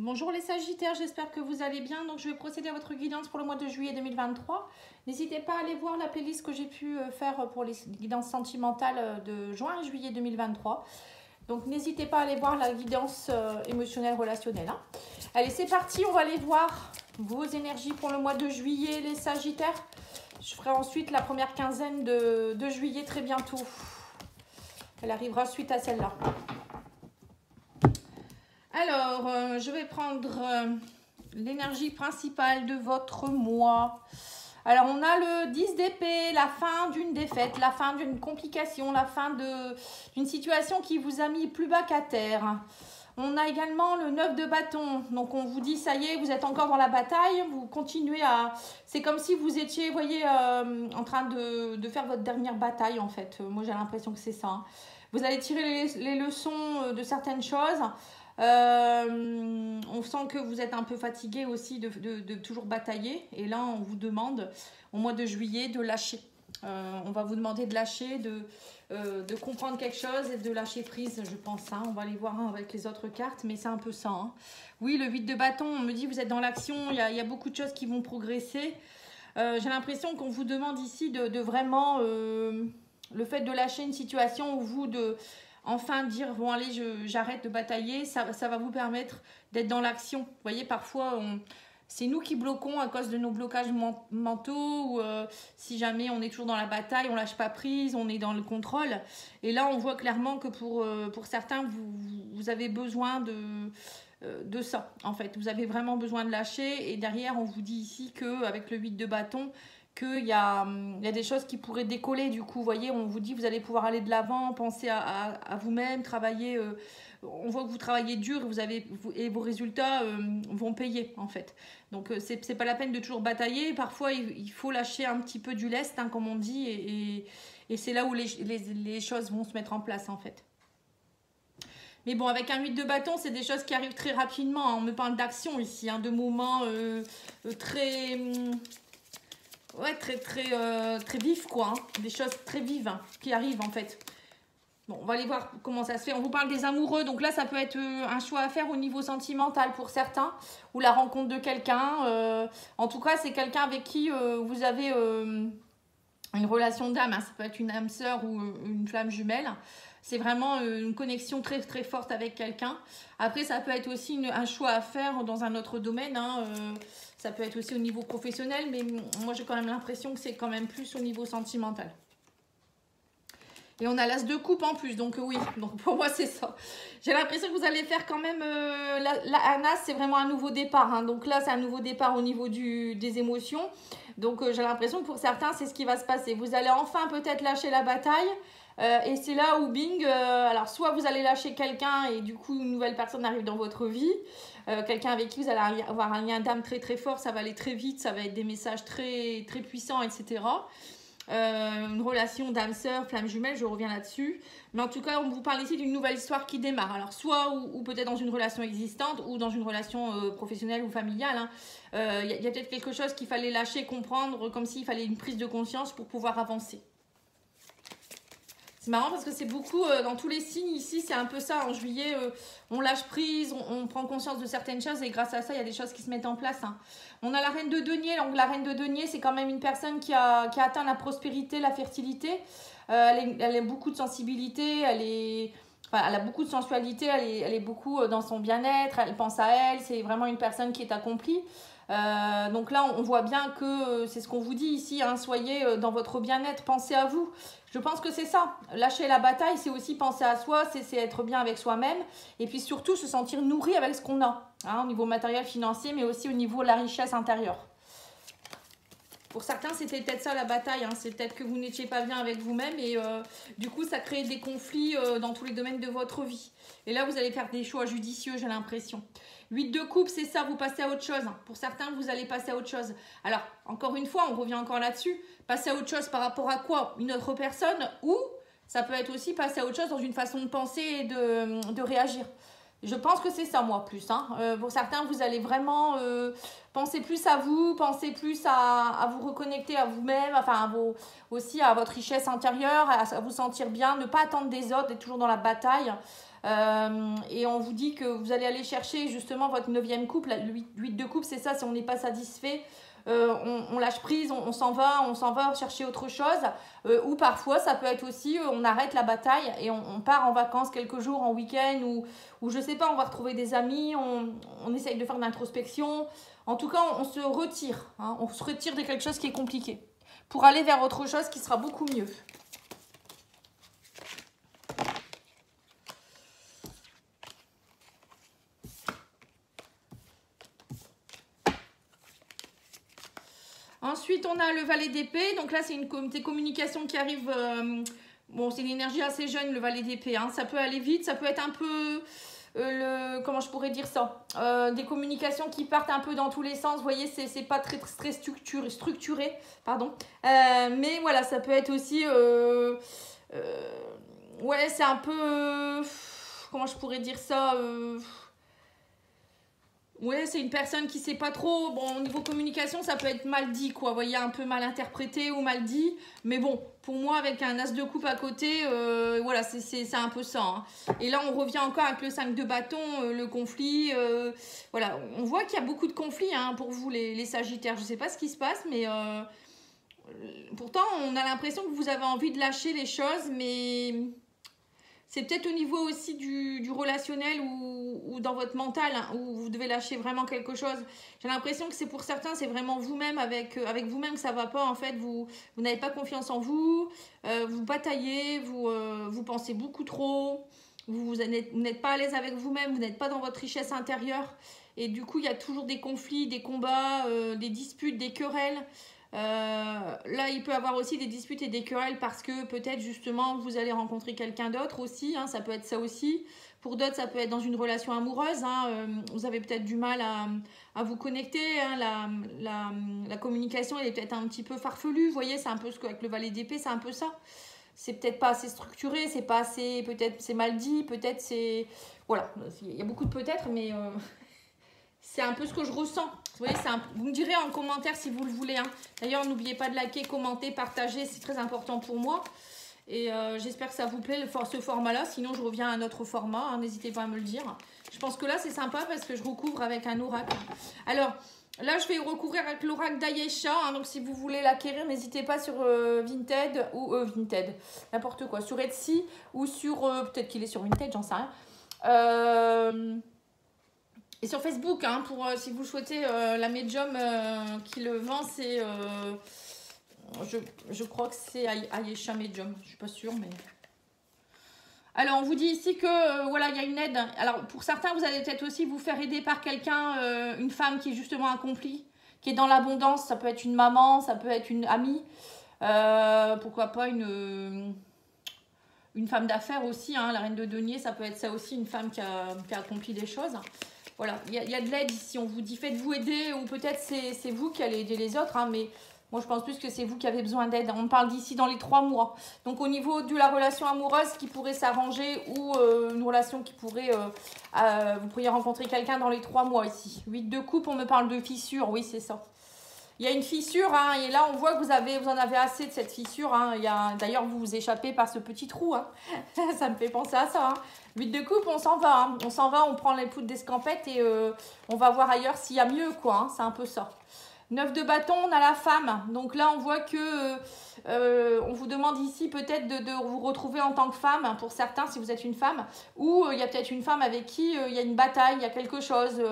Bonjour les Sagittaires, j'espère que vous allez bien. Donc je vais procéder à votre guidance pour le mois de juillet 2023. N'hésitez pas à aller voir la playlist que j'ai pu faire pour les guidances sentimentales de juin et juillet 2023. Donc n'hésitez pas à aller voir la guidance émotionnelle relationnelle. Hein. Allez, c'est parti, on va aller voir vos énergies pour le mois de juillet les Sagittaires. Je ferai ensuite la première quinzaine de juillet très bientôt. Elle arrivera suite à celle-là. Alors, je vais prendre l'énergie principale de votre mois. Alors, on a le 10 d'épée, la fin d'une défaite, la fin d'une complication, la fin d'une situation qui vous a mis plus bas qu'à terre. On a également le 9 de bâton. Donc, on vous dit, ça y est, vous êtes encore dans la bataille. Vous continuez à... C'est comme si vous étiez, vous voyez, en train de faire votre dernière bataille, en fait. Moi, j'ai l'impression que c'est ça. Hein. Vous allez tirer les leçons de certaines choses. On sent que vous êtes un peu fatigué aussi de toujours batailler. Et là, on vous demande, au mois de juillet, de lâcher. On va vous demander de lâcher, de comprendre quelque chose et de lâcher prise, je pense. Hein. On va aller voir avec les autres cartes, mais c'est un peu ça. Hein. Oui, le 8 de bâton, on me dit vous êtes dans l'action, il y a beaucoup de choses qui vont progresser. J'ai l'impression qu'on vous demande ici de vraiment... le fait de lâcher une situation où vous... Enfin dire, bon allez, j'arrête de batailler, ça va vous permettre d'être dans l'action. Vous voyez, parfois, c'est nous qui bloquons à cause de nos blocages mentaux, ou si jamais on est toujours dans la bataille, on lâche pas prise, on est dans le contrôle. Et là, on voit clairement que pour certains, vous avez besoin de ça, en fait. Vous avez vraiment besoin de lâcher. Et derrière, on vous dit ici qu'avec le 8 de bâton, qu'il y a des choses qui pourraient décoller du coup, vous voyez, on vous dit vous allez pouvoir aller de l'avant, penser à vous-même, travailler, on voit que vous travaillez dur et vos résultats vont payer en fait. Donc c'est pas la peine de toujours batailler, parfois il faut lâcher un petit peu du lest, hein, comme on dit, et c'est là où les choses vont se mettre en place en fait. Mais bon, avec un 8 de bâton, c'est des choses qui arrivent très rapidement, hein. On me parle d'action ici, hein, de moments très... Ouais, très vif, quoi. Hein. Des choses très vives hein, qui arrivent, en fait. Bon, on va aller voir comment ça se fait. On vous parle des amoureux. Donc là, ça peut être un choix à faire au niveau sentimental pour certains. Ou la rencontre de quelqu'un. En tout cas, c'est quelqu'un avec qui vous avez une relation d'âme. Hein. Ça peut être une âme sœur ou une flamme jumelle. C'est vraiment une connexion très très forte avec quelqu'un. Après, ça peut être aussi un choix à faire dans un autre domaine. Hein. Ça peut être aussi au niveau professionnel, mais moi j'ai quand même l'impression que c'est quand même plus au niveau sentimental. Et on a l'as de coupe en plus, donc oui, donc pour moi c'est ça. J'ai l'impression que vous allez faire quand même... un as, c'est vraiment un nouveau départ. Hein. Donc là, c'est un nouveau départ au niveau des émotions. Donc j'ai l'impression que pour certains, c'est ce qui va se passer. Vous allez enfin peut-être lâcher la bataille. Et c'est là où bing, alors soit vous allez lâcher quelqu'un et du coup une nouvelle personne arrive dans votre vie, quelqu'un avec qui vous allez avoir un lien d'âme très très fort, ça va aller très vite, ça va être des messages très très puissants, etc. Une relation d'âme sœur, flamme jumelle, je reviens là-dessus. Mais en tout cas, on vous parle ici d'une nouvelle histoire qui démarre. Alors soit ou peut-être dans une relation existante ou dans une relation professionnelle ou familiale. Hein. Y a peut-être quelque chose qu'il fallait lâcher, comprendre, comme s'il fallait une prise de conscience pour pouvoir avancer. C'est marrant parce que c'est beaucoup, dans tous les signes ici, c'est un peu ça. En juillet, on lâche prise, on prend conscience de certaines choses et grâce à ça, il y a des choses qui se mettent en place. Hein. On a la reine de denier. Donc la reine de denier, c'est quand même une personne qui a atteint la prospérité, la fertilité. Elle a beaucoup de sensibilité, elle a beaucoup de sensualité, elle est beaucoup dans son bien-être, elle pense à elle. C'est vraiment une personne qui est accomplie. Donc là, on voit bien que c'est ce qu'on vous dit ici, hein, soyez dans votre bien-être, pensez à vous. Je pense que c'est ça, lâcher la bataille, c'est aussi penser à soi, c'est être bien avec soi-même et puis surtout se sentir nourri avec ce qu'on a, hein, au niveau matériel, financier, mais aussi au niveau de la richesse intérieure. Pour certains, c'était peut-être ça la bataille, hein. C'est peut-être que vous n'étiez pas bien avec vous-même et du coup, ça crée des conflits dans tous les domaines de votre vie. Et là, vous allez faire des choix judicieux, j'ai l'impression. 8 de coupe, c'est ça, vous passez à autre chose. Pour certains, vous allez passer à autre chose. Alors, encore une fois, on revient encore là-dessus. Passer à autre chose par rapport à quoi? Une autre personne ou ça peut être aussi passer à autre chose dans une façon de penser et de réagir. Je pense que c'est ça, moi, plus. Hein. Pour certains, vous allez vraiment penser plus à vous, penser plus à vous reconnecter à vous-même, enfin aussi à votre richesse intérieure, à vous sentir bien, ne pas attendre des autres, être toujours dans la bataille. Et on vous dit que vous allez aller chercher justement votre 9e coupe. Le 8 de coupe, c'est ça, si on n'est pas satisfait, on lâche prise, on s'en va chercher autre chose. Ou parfois, ça peut être aussi, on arrête la bataille et on part en vacances quelques jours, en week-end, ou je sais pas, on va retrouver des amis, on essaye de faire de l'introspection. En tout cas, on se retire, hein, on se retire de quelque chose qui est compliqué pour aller vers autre chose qui sera beaucoup mieux. Ensuite, on a le valet d'épée. Donc là, c'est des communications qui arrivent. Bon, c'est une énergie assez jeune, le valet d'épée. Hein. Ça peut aller vite, ça peut être un peu... comment je pourrais dire ça, des communications qui partent un peu dans tous les sens. Vous voyez, c'est pas très structuré, pardon. Mais voilà, ça peut être aussi... ouais, c'est un peu... comment je pourrais dire ça ouais, c'est une personne qui sait pas trop. Bon, au niveau communication, ça peut être mal dit, quoi. Vous voyez, un peu mal interprété ou mal dit. Mais bon, pour moi, avec un as de coupe à côté, voilà, c'est un peu ça. Hein. Et là, on revient encore avec le 5 de bâton, le conflit. Voilà, on voit qu'il y a beaucoup de conflits hein, pour vous, les Sagittaires. Je sais pas ce qui se passe, mais pourtant, on a l'impression que vous avez envie de lâcher les choses, mais... c'est peut-être au niveau aussi du relationnel ou dans votre mental hein, où vous devez lâcher vraiment quelque chose. J'ai l'impression que c'est pour certains, c'est vraiment vous-même, avec vous-même que ça ne va pas. En fait, vous n'avez pas confiance en vous, vous bataillez, vous pensez beaucoup trop, vous n'êtes pas à l'aise avec vous-même, vous n'êtes pas dans votre richesse intérieure. Et du coup, il y a toujours des conflits, des combats, des disputes, des querelles. Là, il peut y avoir aussi des disputes et des querelles parce que peut-être justement vous allez rencontrer quelqu'un d'autre aussi, hein, ça peut être ça aussi. Pour d'autres, ça peut être dans une relation amoureuse, hein, vous avez peut-être du mal à vous connecter, hein, la communication elle est peut-être un petit peu farfelue, vous voyez, c'est un peu ce qu'avec le valet d'épée, c'est un peu ça. C'est peut-être pas assez structuré, c'est pas assez, peut-être c'est mal dit, peut-être c'est... Voilà, il y a beaucoup de peut-être, mais... c'est un peu ce que je ressens. Vous voyez, vous me direz en commentaire si vous le voulez. Hein. D'ailleurs, n'oubliez pas de liker, commenter, partager. C'est très important pour moi. Et j'espère que ça vous plaît, ce format-là. Sinon, je reviens à un autre format. Hein. N'hésitez pas à me le dire. Je pense que là, c'est sympa parce que je recouvre avec un oracle. Alors, là, je vais recouvrir avec l'oracle d'Ayesha. Hein. Donc, si vous voulez l'acquérir, n'hésitez pas sur Vinted ou Vinted. N'importe quoi. Sur Etsy ou sur... peut-être qu'il est sur Vinted, j'en sais rien. Et sur Facebook, hein, pour si vous souhaitez la médium qui le vend, c'est... je crois que c'est Ayesha Medium. Je ne suis pas sûre, mais... Alors, on vous dit ici que, voilà, il y a une aide. Alors, pour certains, vous allez peut-être aussi vous faire aider par quelqu'un, une femme qui est justement accomplie, qui est dans l'abondance. Ça peut être une maman, ça peut être une amie. Pourquoi pas une femme d'affaires aussi, hein, la reine de denier, ça peut être ça aussi, une femme qui a accompli des choses. Voilà, il y a de l'aide ici, on vous dit faites-vous aider, ou peut-être c'est vous qui allez aider les autres, hein, mais moi je pense plus que c'est vous qui avez besoin d'aide. On parle d'ici dans les 3 mois. Donc au niveau de la relation amoureuse qui pourrait s'arranger, ou une relation qui pourrait, vous pourriez rencontrer quelqu'un dans les 3 mois ici. 8 de coupe, on me parle de fissure, oui c'est ça. Il y a une fissure, hein, et là on voit que vous en avez assez de cette fissure. Hein. D'ailleurs, vous vous échappez par ce petit trou. Hein. Ça me fait penser à ça. Hein. 8 de coupe, on s'en va. Hein. On s'en va, on prend les poudres d'escampette et on va voir ailleurs s'il y a mieux, quoi. Hein. C'est un peu ça. 9 de bâton, on a la femme. Donc là, on voit que on vous demande ici peut-être de vous retrouver en tant que femme, hein, pour certains, si vous êtes une femme. Ou il y a peut-être une femme avec qui il y a une bataille, il y a quelque chose.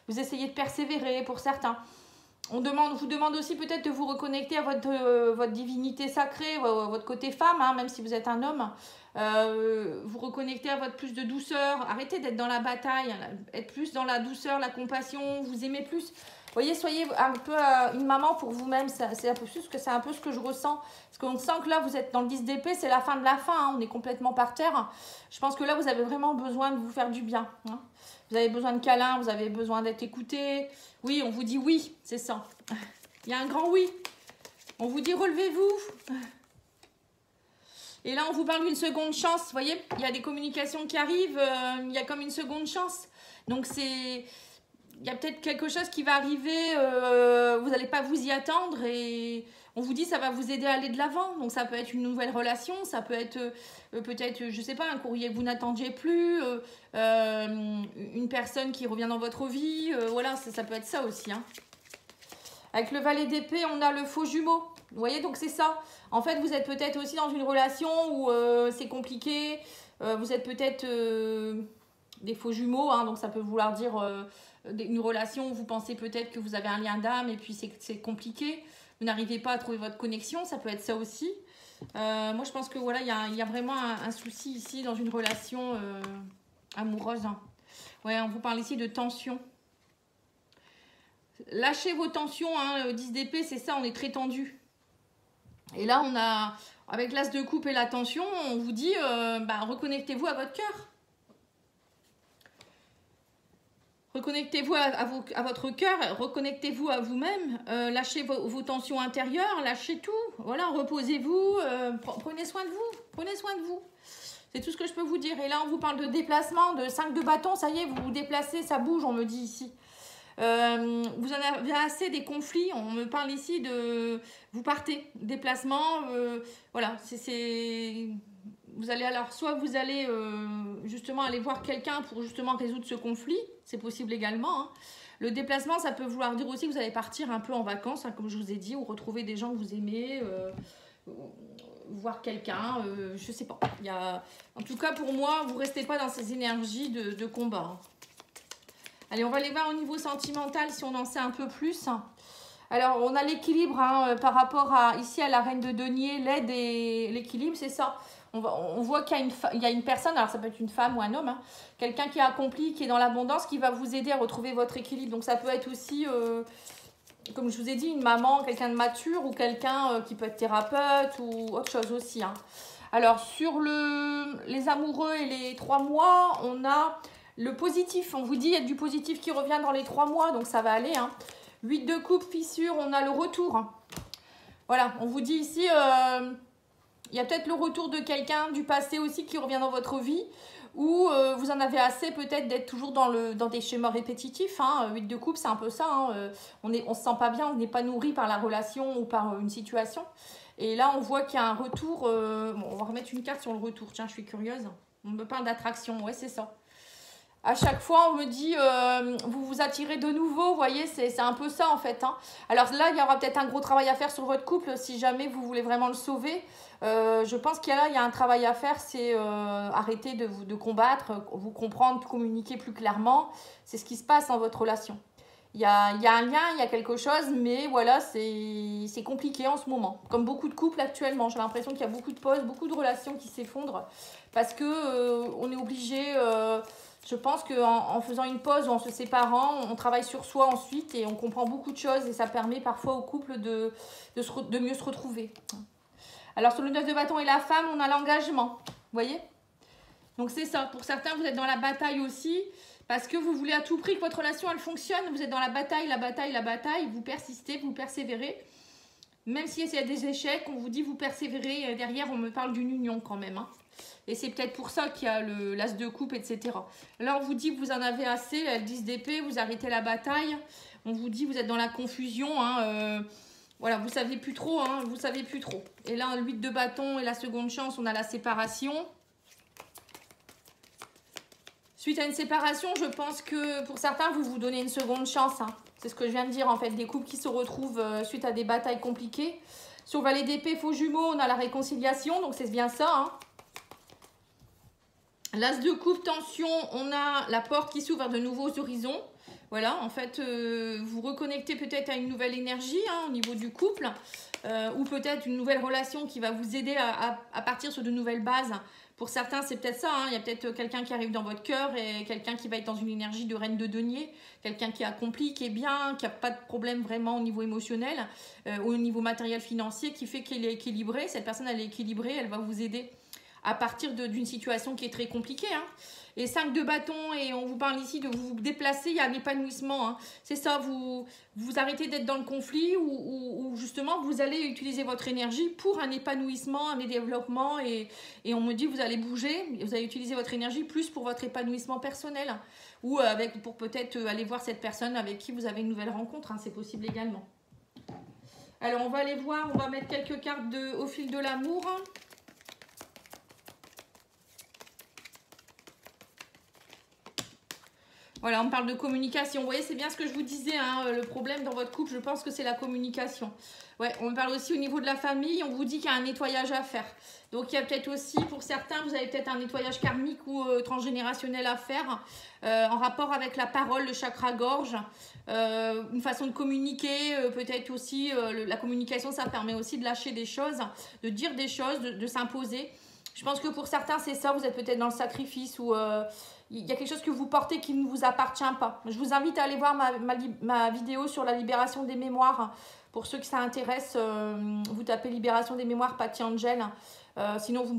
Vous essayez de persévérer pour certains. On vous demande aussi peut-être de vous reconnecter à votre divinité sacrée, votre côté femme, hein, même si vous êtes un homme. Vous reconnecter à votre plus de douceur. Arrêtez d'être dans la bataille, être plus dans la douceur, la compassion, vous aimez plus. Vous voyez, soyez un peu une maman pour vous-même. C'est un peu ce que je ressens. Parce qu'on sent que là, vous êtes dans le 10 d'épée, c'est la fin de la fin. Hein, on est complètement par terre. Je pense que là, vous avez vraiment besoin de vous faire du bien. Hein. Vous avez besoin de câlins, vous avez besoin d'être écouté. Oui, on vous dit oui, c'est ça. Il y a un grand oui. On vous dit relevez-vous. Et là, on vous parle d'une seconde chance. Vous voyez, il y a des communications qui arrivent. Il y a comme une seconde chance. Donc, c'est... il y a peut-être quelque chose qui va arriver, vous n'allez pas vous y attendre et on vous dit ça va vous aider à aller de l'avant. Donc ça peut être une nouvelle relation, ça peut être peut-être, je sais pas, un courrier que vous n'attendiez plus, une personne qui revient dans votre vie, voilà, ça peut être ça aussi. Hein. Avec le valet d'épée, on a le faux jumeau. Vous voyez, donc c'est ça. En fait, vous êtes peut-être aussi dans une relation où c'est compliqué, vous êtes peut-être des faux jumeaux, hein, donc ça peut vouloir dire une relation où vous pensez peut-être que vous avez un lien d'âme et puis c'est compliqué. Vous n'arrivez pas à trouver votre connexion, ça peut être ça aussi. Moi, je pense que voilà, il y a vraiment un souci ici dans une relation amoureuse. Hein. Ouais, on vous parle ici de tension. Lâchez vos tensions, hein, 10 d'épée, c'est ça, on est très tendu. Et là, on a, avec l'as de coupe et la tension, on vous dit, reconnectez-vous à votre cœur. Reconnectez-vous à votre cœur, reconnectez-vous à vous-même, lâchez vos tensions intérieures, lâchez tout, voilà, reposez-vous, prenez soin de vous, prenez soin de vous. C'est tout ce que je peux vous dire. Et là, on vous parle de déplacement, de 5 de bâton, ça y est, vous vous déplacez, ça bouge, on me dit ici. Vous en avez assez des conflits, on me parle ici de... Vous partez, déplacement, voilà, vous allez alors, soit vous allez justement aller voir quelqu'un pour justement résoudre ce conflit, c'est possible également. Hein. Le déplacement, ça peut vouloir dire aussi que vous allez partir un peu en vacances, hein, comme je vous ai dit, ou retrouver des gens que vous aimez, voir quelqu'un, je sais pas. En tout cas, pour moi, vous ne restez pas dans ces énergies de combat. Hein. Allez, on va aller voir au niveau sentimental si on en sait un peu plus. Alors, on a l'équilibre hein, par rapport ici à la reine de denier, l'aide et l'équilibre, c'est ça. On voit qu'il y a une personne, alors ça peut être une femme ou un homme, hein, quelqu'un qui a accompli, qui est dans l'abondance, qui va vous aider à retrouver votre équilibre. Donc, ça peut être aussi, comme je vous ai dit, une maman, quelqu'un de mature ou quelqu'un qui peut être thérapeute ou autre chose aussi. Hein. Alors, sur les amoureux et les 3 mois, on a... Le positif, on vous dit, il y a du positif qui revient dans les 3 mois, donc ça va aller. Hein. 8 de coupe, fissure, on a le retour. Hein. Voilà, on vous dit ici, il y a peut-être le retour de quelqu'un du passé aussi qui revient dans votre vie, ou vous en avez assez peut-être d'être toujours dans des schémas répétitifs. Hein. 8 de coupe, c'est un peu ça. Hein. On se sent pas bien, on n'est pas nourri par la relation ou par une situation. Et là, on voit qu'il y a un retour. Bon, on va remettre une carte sur le retour. Tiens, je suis curieuse. On me parle d'attraction, ouais, c'est ça. À chaque fois, on me dit, vous vous attirez de nouveau, vous voyez, c'est un peu ça en fait. Hein. Alors là, il y aura peut-être un gros travail à faire sur votre couple si jamais vous voulez vraiment le sauver. Je pense qu'il y a un travail à faire, c'est arrêter de combattre, vous comprendre, communiquer plus clairement. C'est ce qui se passe dans votre relation. Il y a un lien, il y a quelque chose, mais voilà, c'est compliqué en ce moment. Comme beaucoup de couples actuellement, j'ai l'impression qu'il y a beaucoup de pauses, beaucoup de relations qui s'effondrent parce que on est obligé... je pense qu'en faisant une pause ou en se séparant, on travaille sur soi ensuite et on comprend beaucoup de choses et ça permet parfois au couple de mieux se retrouver. Alors sur le 9 de bâton et la femme, on a l'engagement, vous voyez? Donc c'est ça, pour certains vous êtes dans la bataille aussi parce que vous voulez à tout prix que votre relation elle fonctionne, vous êtes dans la bataille, vous persistez, vous persévérez. Même s'il y a des échecs, on vous dit vous persévérez, derrière on me parle d'une union quand même. Hein. Et c'est peut-être pour ça qu'il y a l'as de coupe, etc. Là, on vous dit que vous en avez assez, elle 10 d'épée, vous arrêtez la bataille. On vous dit que vous êtes dans la confusion. Hein, voilà, vous ne savez plus trop. Hein, vous savez plus trop. Et là, 8 de bâton et la seconde chance, on a la séparation. Suite à une séparation, je pense que pour certains, vous vous donnez une seconde chance. Hein. C'est ce que je viens de dire, en fait. Des couples qui se retrouvent suite à des batailles compliquées. Sur valet d'épée, faux jumeau, on a la réconciliation. Donc, c'est bien ça, hein. L'as de coupe, tension, on a la porte qui s'ouvre vers de nouveaux horizons. Voilà, en fait, vous reconnectez peut-être à une nouvelle énergie hein, au niveau du couple. Ou peut-être une nouvelle relation qui va vous aider à partir sur de nouvelles bases. Pour certains, c'est peut-être ça. Hein. Il y a peut-être quelqu'un qui arrive dans votre cœur et quelqu'un qui va être dans une énergie de reine de denier. Quelqu'un qui accomplit, qui est bien, qui n'a pas de problème vraiment au niveau émotionnel, au niveau matériel financier, qui fait qu'elle est équilibrée. Cette personne, elle est équilibrée, elle va vous aider à partir d'une situation qui est très compliquée. Hein. Et 5 de bâton, et on vous parle ici de vous déplacer, il y a un épanouissement. Hein. C'est ça, vous arrêtez d'être dans le conflit ou justement vous allez utiliser votre énergie pour un épanouissement, un développement. Et on me dit vous allez bouger, vous allez utiliser votre énergie plus pour votre épanouissement personnel. ou pour peut-être aller voir cette personne avec qui vous avez une nouvelle rencontre, hein, c'est possible également. Alors on va aller voir, on va mettre quelques cartes au fil de l'amour. Voilà, on parle de communication. Vous voyez, c'est bien ce que je vous disais, hein, le problème dans votre couple, je pense que c'est la communication. Ouais, on parle aussi au niveau de la famille, on vous dit qu'il y a un nettoyage à faire. Donc, il y a peut-être aussi, pour certains, vous avez peut-être un nettoyage karmique ou transgénérationnel à faire en rapport avec la parole, le chakra-gorge, une façon de communiquer, peut-être aussi, la communication, ça permet aussi de lâcher des choses, de dire des choses, de s'imposer. Je pense que pour certains, c'est ça, vous êtes peut-être dans le sacrifice ou... il y a quelque chose que vous portez qui ne vous appartient pas. Je vous invite à aller voir ma vidéo sur la libération des mémoires. Pour ceux qui ça intéresse, vous tapez libération des mémoires, Patty Angel. Sinon, vous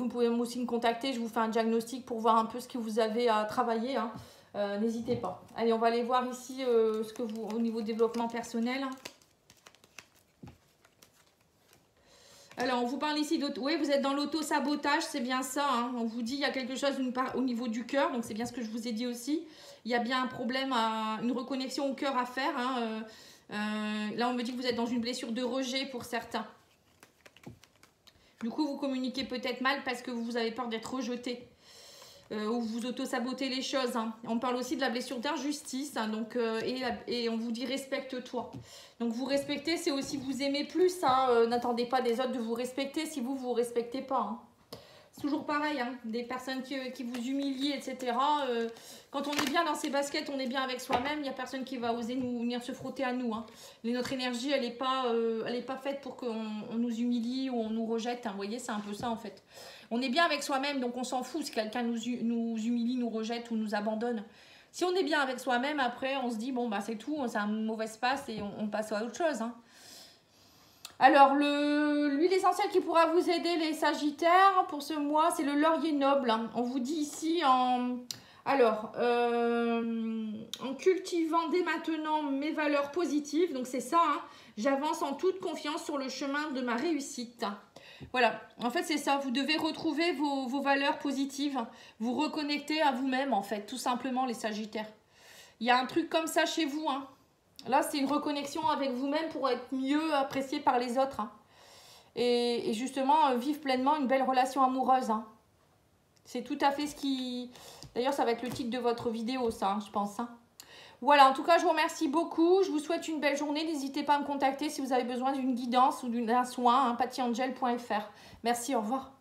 pouvez aussi me contacter. Je vous fais un diagnostic pour voir un peu ce que vous avez à travailler. Hein. N'hésitez pas. Allez, on va aller voir ici au niveau développement personnel. Alors, on vous parle ici d'auto... Oui, vous êtes dans l'auto-sabotage, c'est bien ça. Hein. On vous dit qu'il y a quelque chose au niveau du cœur, donc c'est bien ce que je vous ai dit aussi. Il y a bien un problème, une reconnexion au cœur à faire. Hein. Là, on me dit que vous êtes dans une blessure de rejet pour certains. Du coup, vous communiquez peut-être mal parce que vous avez peur d'être rejeté. Ou vous auto-sabotez les choses. Hein. On parle aussi de la blessure d'injustice. Hein, et on vous dit respecte-toi. Donc vous respecter, c'est aussi vous aimer plus. Hein. N'attendez pas des autres de vous respecter si vous ne vous respectez pas. Hein. C'est toujours pareil. Hein. Des personnes qui vous humilient, etc. Quand on est bien dans ses baskets, on est bien avec soi-même. Il n'y a personne qui va oser venir se frotter à nous. Hein. Notre énergie, elle n'est pas faite pour qu'on nous humilie ou on nous rejette. Hein. Vous voyez, c'est un peu ça en fait. On est bien avec soi-même, donc on s'en fout si quelqu'un nous humilie, nous rejette ou nous abandonne. Si on est bien avec soi-même, après, on se dit, bon, bah c'est tout, c'est un mauvais passe et on passe à autre chose. Hein. Alors, l'huile essentielle qui pourra vous aider, les sagittaires, pour ce mois, c'est le laurier noble. Hein. On vous dit ici, en cultivant dès maintenant mes valeurs positives, donc c'est ça, hein, j'avance en toute confiance sur le chemin de ma réussite. Voilà, en fait c'est ça, vous devez retrouver vos valeurs positives, vous reconnecter à vous-même en fait, tout simplement les sagittaires. Il y a un truc comme ça chez vous, hein. Là c'est une reconnexion avec vous-même pour être mieux apprécié par les autres. Hein. Et justement vivre pleinement une belle relation amoureuse. Hein. C'est tout à fait ce qui... D'ailleurs ça va être le titre de votre vidéo ça, hein, je pense. Hein. Voilà, en tout cas, je vous remercie beaucoup. Je vous souhaite une belle journée. N'hésitez pas à me contacter si vous avez besoin d'une guidance ou d'un soin, hein, pattyangel.fr. Merci, au revoir.